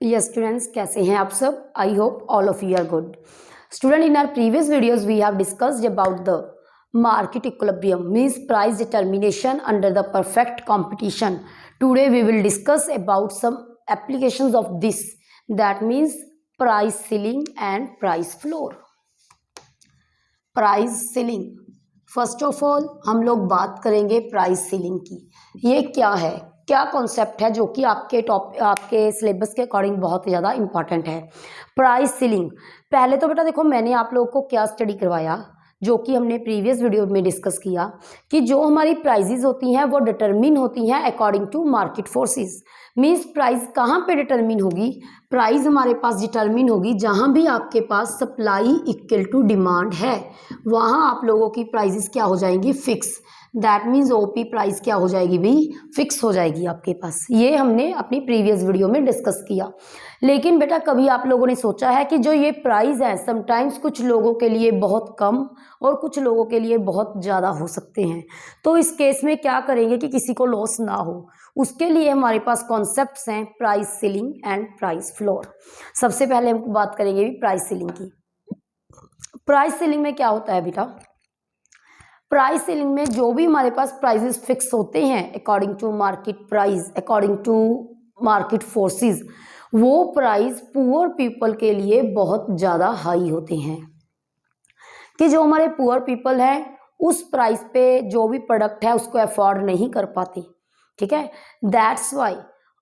Yes, students, कैसे हैं आप सब? I hope all of you are good. Student, in our previous videos, we have discussed about the market equilibrium, means price determination under the perfect competition. Today, we will discuss about some applications of this. That means price ceiling and price floor. Price ceiling, first of all हम लोग बात करेंगे price ceiling की। ये क्या है, क्या concept है जो कि आपके सिलेबस के अकॉर्डिंग बहुत ही ज़्यादा इंपॉर्टेंट है। प्राइस सीलिंग, पहले तो बेटा देखो मैंने आप लोगों को क्या स्टडी करवाया, जो कि हमने प्रीवियस वीडियो में डिस्कस किया कि जो हमारी प्राइजेज होती हैं वो डिटरमिन होती हैं according to market forces. Means price कहाँ पे डिटरमिन होगी? प्राइस हमारे पास डिटरमिन होगी जहाँ भी आपके पास सप्लाई इक्वल टू डिमांड है, वहाँ आप लोगों की प्राइजेस क्या हो जाएंगी? Fix. That means OP price क्या हो जाएगी भी? फिक्स हो जाएगी आपके पास। ये हमने अपनी प्रीवियस वीडियो में डिस्कस किया। लेकिन बेटा कभी आप लोगों ने सोचा है कि जो ये प्राइस है समटाइम्स कुछ लोगों के लिए बहुत कम और कुछ लोगों के लिए बहुत ज़्यादा हो सकते हैं, तो इस केस में क्या करेंगे कि किसी को लॉस ना हो, उसके लिए हमारे पास कॉन्सेप्ट्स हैं price ceiling and price floor. सबसे पहले हम बात करेंगे भी प्राइस सीलिंग की। प्राइस सीलिंग में क्या होता है बेटा? प्राइस सीलिंग में जो भी हमारे पास प्राइसेस फिक्स होते हैं according to market price, according to market forces, वो प्राइस पुअर पीपल के लिए बहुत ज़्यादा हाई होते हैं कि जो हमारे पुअर पीपल हैं उस प्राइस पे जो भी प्रोडक्ट है उसको अफोर्ड नहीं कर पाते। ठीक है, दैट्स वाई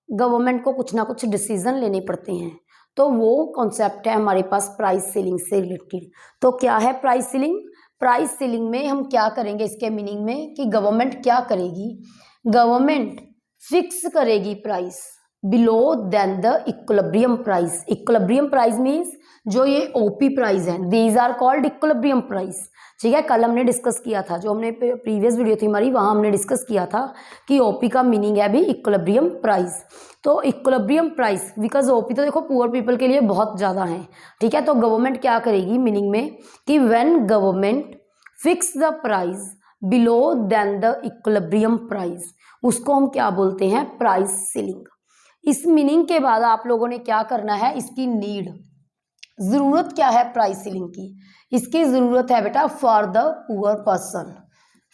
गवर्नमेंट को कुछ ना कुछ डिसीजन लेने पड़ते हैं, तो वो कॉन्सेप्ट है हमारे पास प्राइस सीलिंग से रिलेटेड। तो क्या है प्राइस सीलिंग? प्राइस सीलिंग में हम क्या करेंगे, इसके मीनिंग में कि गवर्नमेंट क्या करेगी, गवर्नमेंट फिक्स करेगी price below then the equilibrium price. Equilibrium price means जो ये ओपी प्राइस है, these are called equilibrium price. ठीक है, कल हमने डिस्कस किया था, जो हमने प्रीवियस वीडियो थी हमारी, वहाँ हमने डिस्कस किया था कि ओपी का मीनिंग है भी इक्विलिब्रियम प्राइस। तो इक्विलिब्रियम प्राइस, बिकॉज ओपी तो देखो पुअर पीपल के लिए बहुत ज़्यादा है। ठीक है, तो गवर्नमेंट क्या करेगी मीनिंग में कि when government fix the price below then the equilibrium price, उसको हम क्या बोलते हैं? Price ceiling. इस मीनिंग के बाद आप लोगों ने क्या करना है, इसकी नीड, जरूरत क्या है प्राइस सीलिंग की? इसकी जरूरत है बेटा for the poor person,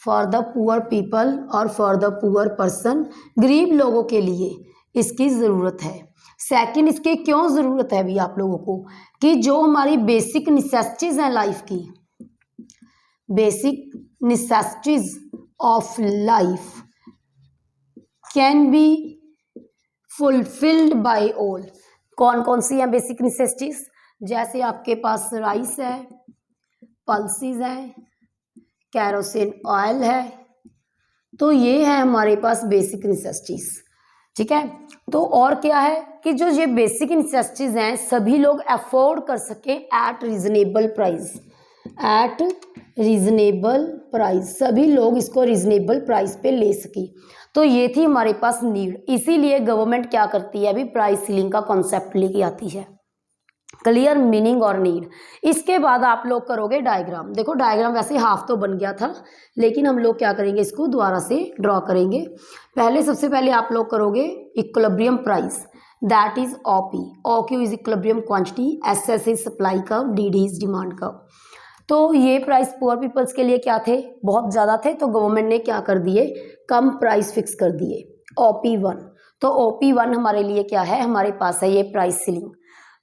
for the poor people और फॉर द पुअर पर्सन, गरीब लोगों के लिए इसकी जरूरत है। सेकंड, इसकी क्यों जरूरत है भी आप लोगों को कि जो हमारी बेसिक नेसेसिटीज हैं लाइफ की, basic necessities of life can be fulfilled by all. कौन कौन सी हैं बेसिक नेसेसिटीज? जैसे आपके पास राइस है, पल्सेस है, कैरोसिन ऑयल है, तो ये है हमारे पास बेसिक नेसेसिटीज। ठीक है, तो और क्या है कि जो ये बेसिक नेसेसिटीज हैं सभी लोग अफोर्ड कर सके eight reasonable price, eight reasonable price, सभी लोग इसको रीजनेबल प्राइस पे ले सके। तो ये थी हमारे पास नीड, इसीलिए गवर्नमेंट क्या करती है अभी प्राइस सीलिंग का कॉन्सेप्ट लेके आती है। क्लियर मीनिंग और नीड। इसके बाद आप लोग करोगे डायग्राम। देखो डायग्राम वैसे हाफ तो बन गया था, लेकिन हम लोग क्या करेंगे, इसको दोबारा से ड्रॉ करेंगे। पहले सबसे पहले आप लोग करोगे equilibrium price, that is OP, OQ is equilibrium quantity, SS is supply curve, DD is demand curve. तो ये प्राइस पुअर पीपल्स के लिए क्या थे, बहुत ज़्यादा थे, तो गवर्नमेंट ने क्या कर दिए, कम प्राइस फिक्स कर दिए, OP1। तो OP1 हमारे लिए क्या है, हमारे पास है ये प्राइस सीलिंग।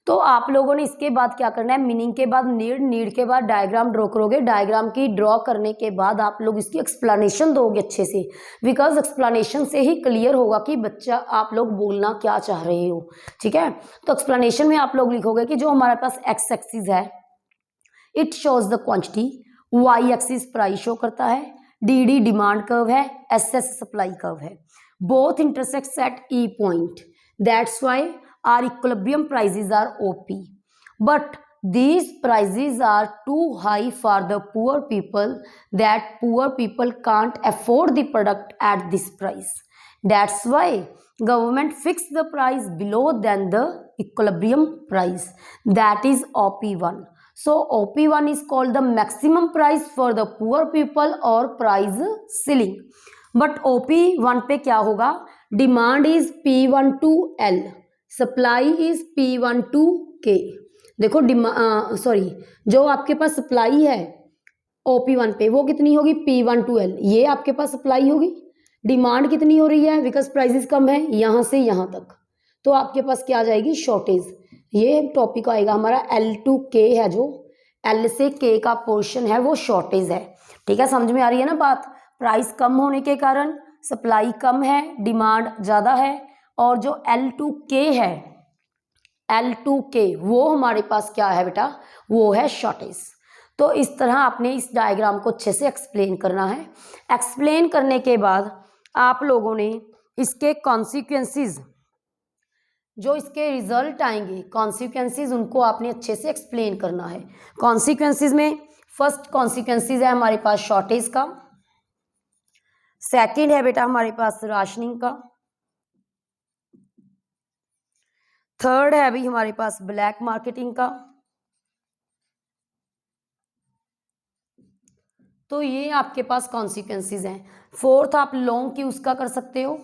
तो आप लोगों ने इसके बाद क्या करना है, मीनिंग के बाद नीड, नीड के बाद डायग्राम ड्रॉ करोगे। डायग्राम की ड्रॉ करने के बाद आप लोग इसकी एक्सप्लेनेशन दोगे अच्छे से, बिकॉज एक्सप्लेनेशन से ही क्लियर होगा कि बच्चा आप लोग बोलना क्या चाह रहे हो। ठीक है, तो एक्सप्लेनेशन में आप लोग लिखोगे कि जो हमारे पास एक्स एक्सिस है it shows the quantity, Y axis price show करता है, डीडी डिमांड कर्व है, एसएस सप्लाई कर्व है, both intersects at E point, that's why our equilibrium prices are OP, but these prices are too high for the poor people, that poor people can't afford the product at this price. That's why government fixed the price below than the equilibrium price, that is OP1. So OP1 is called the maximum price for the poor people or price ceiling. But OP1 पे क्या होगा, demand is P1 to L, supply is P1 to K। देखो जो आपके पास supply है OP1 पे वो कितनी होगी P1 to L, ये आपके पास सप्लाई होगी। डिमांड कितनी हो रही है बिकॉज प्राइसेस कम है यहाँ से यहाँ तक, तो आपके पास क्या आ जाएगी शॉर्टेज। ये टॉपिक आएगा हमारा L to K है, जो L से K का पोर्शन है वो शॉर्टेज है। ठीक है, समझ में आ रही है ना बात। प्राइस कम होने के कारण सप्लाई कम है, डिमांड ज़्यादा है, और जो L to K है, L to K वो हमारे पास क्या है बेटा, वो है शॉर्टेज। तो इस तरह आपने इस डायग्राम को अच्छे से एक्सप्लेन करना है। एक्सप्लेन करने के बाद आप लोगों ने इसके कॉन्सिक्वेंसेस, जो इसके रिजल्ट आएंगे कॉन्सिक्वेंसेस, उनको आपने अच्छे से एक्सप्लेन करना है। कॉन्सिक्वेंसेस में फर्स्ट कॉन्सिक्वेंसेस है हमारे पास शॉर्टेज का, सेकंड है बेटा हमारे पास राशनिंग का, थर्ड है अभी हमारे पास ब्लैक मार्केटिंग का। तो ये आपके पास कॉन्सिक्वेंसेस हैं। फोर्थ आप लॉन्ग क्यूज का कर सकते हो।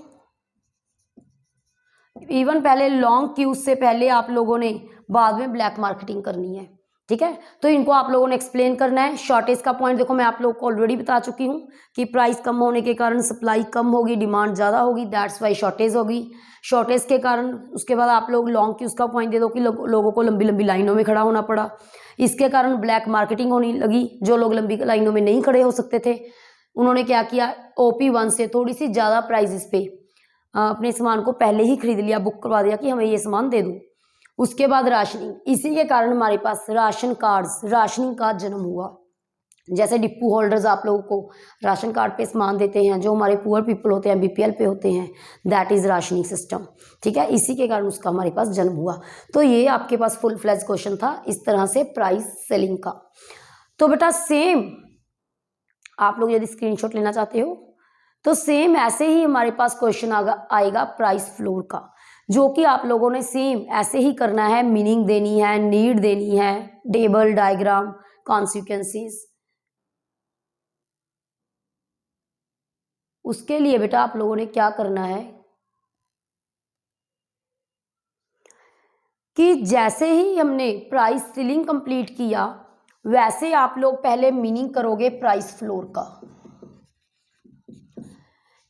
इवन पहले लॉन्ग क्यूज से पहले आप लोगों ने बाद में ब्लैक मार्केटिंग करनी है। ठीक है, तो इनको आप लोगों ने एक्सप्लेन करना है। शॉर्टेज का पॉइंट देखो मैं आप लोगों को ऑलरेडी बता चुकी हूँ कि प्राइस कम होने के कारण सप्लाई कम होगी, डिमांड ज़्यादा होगी, दैट्स वाई शॉर्टेज होगी। शॉर्टेज के कारण उसके बाद आप लोग लॉन्ग क्यूज का पॉइंट दे दो कि लोगों को लंबी लंबी लाइनों में खड़ा होना पड़ा, इसके कारण ब्लैक मार्केटिंग होने लगी। जो लोग लंबी लाइनों में नहीं खड़े हो सकते थे उन्होंने क्या किया, OP1 से थोड़ी सी ज़्यादा प्राइजेस पे अपने सामान को पहले ही खरीद लिया, बुक करवा दिया कि हमें ये सामान दे दो। उसके बाद राशनिंग, इसी के कारण हमारे पास राशन कार्ड्स, राशनिंग का जन्म हुआ। जैसे डिपो होल्डर्स आप लोगों को राशन कार्ड पे सामान देते हैं, जो हमारे पुअर पीपल होते हैं BPL पे होते हैं, दैट इज राशनिंग सिस्टम। ठीक है, इसी के कारण उसका हमारे पास जन्म हुआ। तो ये आपके पास फुल फ्लेज क्वेश्चन था इस तरह से प्राइस सेलिंग का। तो बेटा सेम आप लोग यदि स्क्रीनशॉट लेना चाहते हो तो सेम ऐसे ही हमारे पास क्वेश्चन आएगा प्राइस फ्लोर का, जो कि आप लोगों ने सेम ऐसे ही करना है। मीनिंग देनी है, नीड देनी है, टेबल डायग्राम, कॉन्सिक्वेंसेस। उसके लिए बेटा आप लोगों ने क्या करना है कि जैसे ही हमने प्राइस सीलिंग कंप्लीट किया वैसे आप लोग पहले मीनिंग करोगे प्राइस फ्लोर का,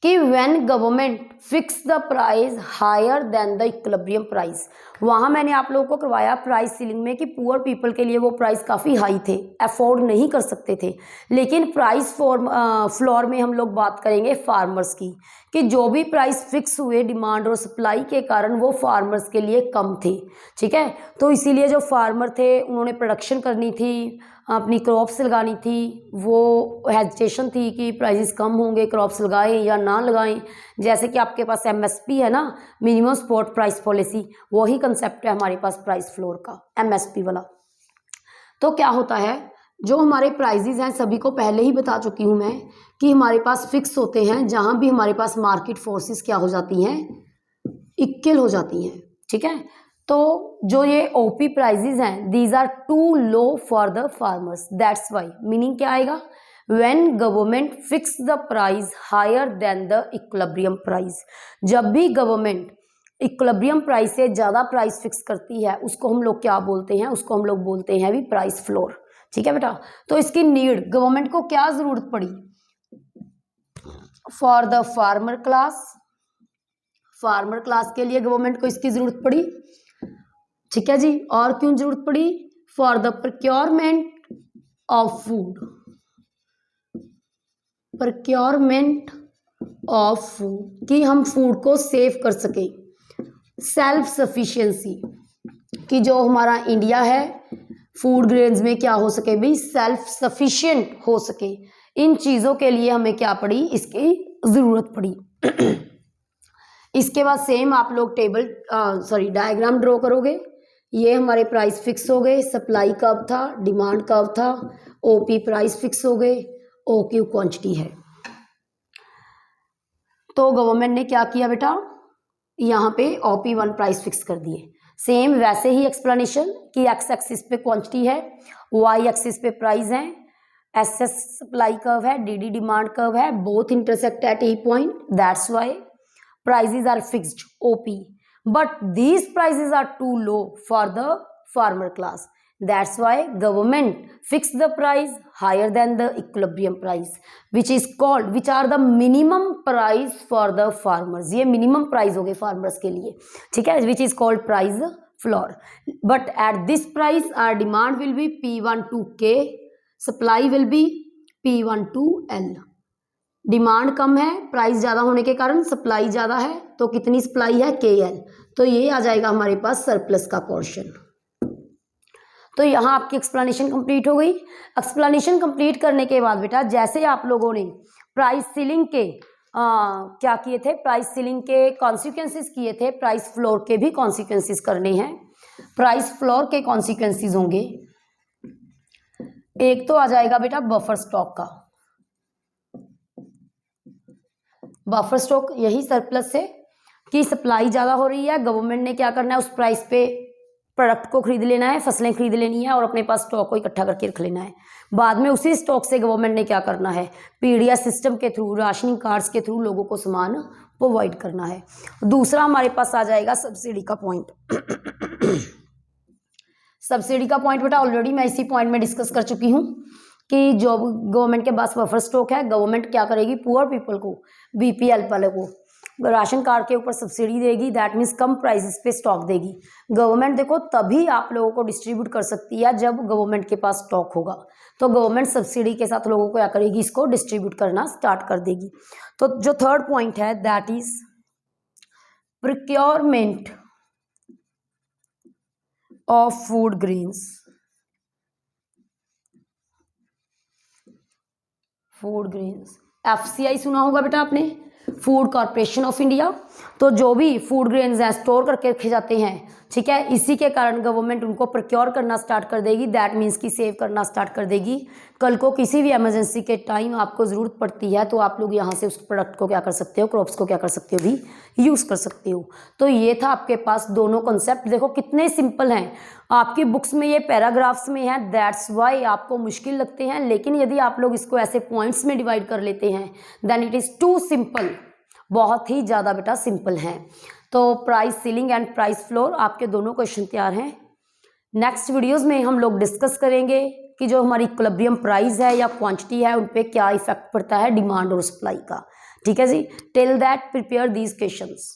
कि when government fix the price higher then the equilibrium price. वहाँ मैंने आप लोगों को करवाया प्राइस सीलिंग में कि पुअर पीपल के लिए वो प्राइस काफ़ी हाई थे, अफोर्ड नहीं कर सकते थे। लेकिन प्राइस फ्लोर में हम लोग बात करेंगे फार्मर्स की, कि जो भी प्राइस फिक्स हुए डिमांड और सप्लाई के कारण वो फार्मर्स के लिए कम थे। ठीक है, तो इसीलिए जो फार्मर थे उन्होंने प्रोडक्शन करनी थी, अपनी क्रॉप्स लगानी थी, वो हेजिटेशन थी कि प्राइसेस कम होंगे, क्रॉप्स लगाएं या ना लगाएं। जैसे कि आपके पास MSP है ना, मिनिमम सपोर्ट प्राइस पॉलिसी, वही कंसेप्ट है हमारे पास प्राइस फ्लोर का, MSP वाला। तो क्या होता है, जो हमारे प्राइजेस हैं सभी को पहले ही बता चुकी हूँ मैं कि हमारे पास फिक्स होते हैं, जहाँ भी हमारे पास मार्केट फोर्सेस क्या हो जाती हैं, इक्वल हो जाती हैं। ठीक है, तो जो ये OP प्राइजेस हैं these are too low for the farmers, that's why meaning क्या आएगा, when government fix the price higher then the equilibrium price. जब भी गवर्नमेंट इक्विलिब्रियम प्राइस से ज़्यादा प्राइस फिक्स करती है उसको हम लोग क्या बोलते हैं, उसको हम लोग बोलते हैं भी प्राइस फ्लोर। ठीक है बेटा, तो इसकी नीड गवर्नमेंट को क्या जरूरत पड़ी, for the farmer class, farmer class के लिए गवर्नमेंट को इसकी जरूरत पड़ी। ठीक है जी, और क्यों जरूरत पड़ी, for the procurement of food, procurement of food, कि हम फूड को सेव कर सके। सेल्फ सफिशिएंसी, कि जो हमारा इंडिया है फूड ग्रेन्स में क्या हो सके भी, सेल्फ सफिशिएंट हो सके। इन चीज़ों के लिए हमें क्या पड़ी, इसकी ज़रूरत पड़ी। इसके बाद सेम आप लोग डायग्राम ड्रॉ करोगे। ये हमारे प्राइस फिक्स हो गए, सप्लाई कब था, डिमांड कब था, OP प्राइस फिक्स हो गए, OQ क्वांटिटी है। तो गवर्नमेंट ने क्या किया बेटा, यहाँ पे OP1 प्राइस फिक्स कर दिए। सेम वैसे ही एक्सप्लेनेशन कि X एक्सिस पे क्वांटिटी है, Y एक्सिस पे प्राइस है, SS सप्लाई कर्व है, DD डिमांड कर्व है, both intersect at E point, that's why prices are fixed OP। But these prices are too low for the farmer class. That's why government fix the price higher than the equilibrium price, which are the minimum price for the farmers. ये minimum price हो गए farmers के लिए, ठीक है, which is called price floor. But at this price our demand will be P1 to K, supply will be P1 to L. Demand कम है, price ज़्यादा होने के कारण सप्लाई ज़्यादा है, तो कितनी सप्लाई है KL, तो ये आ जाएगा हमारे पास सरप्लस का पोर्शन. तो यहाँ आपकी एक्सप्लेनेशन कंप्लीट हो गई. एक्सप्लेनेशन कंप्लीट करने के बाद बेटा जैसे आप लोगों ने प्राइस सीलिंग के क्या किए थे, प्राइस सीलिंग के कॉन्सिक्वेंसेस किए थे, प्राइस फ्लोर के भी कॉन्सिक्वेंसेस करने हैं. प्राइस फ्लोर के कॉन्सिक्वेंसेस होंगे, एक तो आ जाएगा बेटा बफर स्टॉक का. बफर स्टॉक यही सरप्लस है कि सप्लाई ज़्यादा हो रही है, गवर्नमेंट ने क्या करना है, उस प्राइस पे प्रोडक्ट को खरीद लेना है, फसलें खरीद लेनी है और अपने पास स्टॉक को इकट्ठा करके रख लेना है. बाद में उसी स्टॉक से गवर्नमेंट ने क्या करना है, पीडीएस सिस्टम के थ्रू, राशनिंग कार्ड्स के थ्रू लोगों को सामान प्रोवाइड करना है. दूसरा हमारे पास आ जाएगा सब्सिडी का पॉइंट. सब्सिडी का पॉइंट बेटा ऑलरेडी मैं इसी पॉइंट में डिस्कस कर चुकी हूँ कि जो गवर्नमेंट के पास बफर स्टॉक है, गवर्नमेंट क्या करेगी, पुअर पीपल को, बीपीएल वाले को राशन कार्ड के ऊपर सब्सिडी देगी. दैट मीन्स कम प्राइसेस पे स्टॉक देगी. गवर्नमेंट देखो तभी आप लोगों को डिस्ट्रीब्यूट कर सकती है जब गवर्नमेंट के पास स्टॉक होगा. तो गवर्नमेंट सब्सिडी के साथ लोगों को क्या करेगी, इसको डिस्ट्रीब्यूट करना स्टार्ट कर देगी. तो जो थर्ड पॉइंट है that is procurement of food grains. Food grains FCI सुना होगा बेटा आपने, फूड कॉर्पोरेशन ऑफ इंडिया. तो जो भी फूड ग्रेन्स हैं स्टोर करके रखे जाते हैं, ठीक है, इसी के कारण गवर्नमेंट उनको प्रोक्योर करना स्टार्ट कर देगी. दैट मीन्स कि सेव करना स्टार्ट कर देगी. कल को किसी भी इमरजेंसी के टाइम आपको ज़रूरत पड़ती है तो आप लोग यहाँ से उस प्रोडक्ट को क्या कर सकते हो, क्रॉप्स को क्या कर सकते हो, भी यूज़ कर सकते हो. तो ये था आपके पास दोनों कॉन्सेप्ट. देखो कितने सिंपल हैं, आपकी बुक्स में ये पैराग्राफ्स में है, दैट्स वाई आपको मुश्किल लगते हैं. लेकिन यदि आप लोग इसको ऐसे पॉइंट्स में डिवाइड कर लेते हैं then it is too simple. बहुत ही ज़्यादा बेटा सिंपल है. तो price ceiling and price floor आपके दोनों क्वेश्चन तैयार हैं. नेक्स्ट वीडियोस में हम लोग डिस्कस करेंगे कि जो हमारी इक्विलिब्रियम प्राइस है या क्वांटिटी है उन पे क्या इफेक्ट पड़ता है डिमांड और सप्लाई का. ठीक है जी. Till that prepare these questions.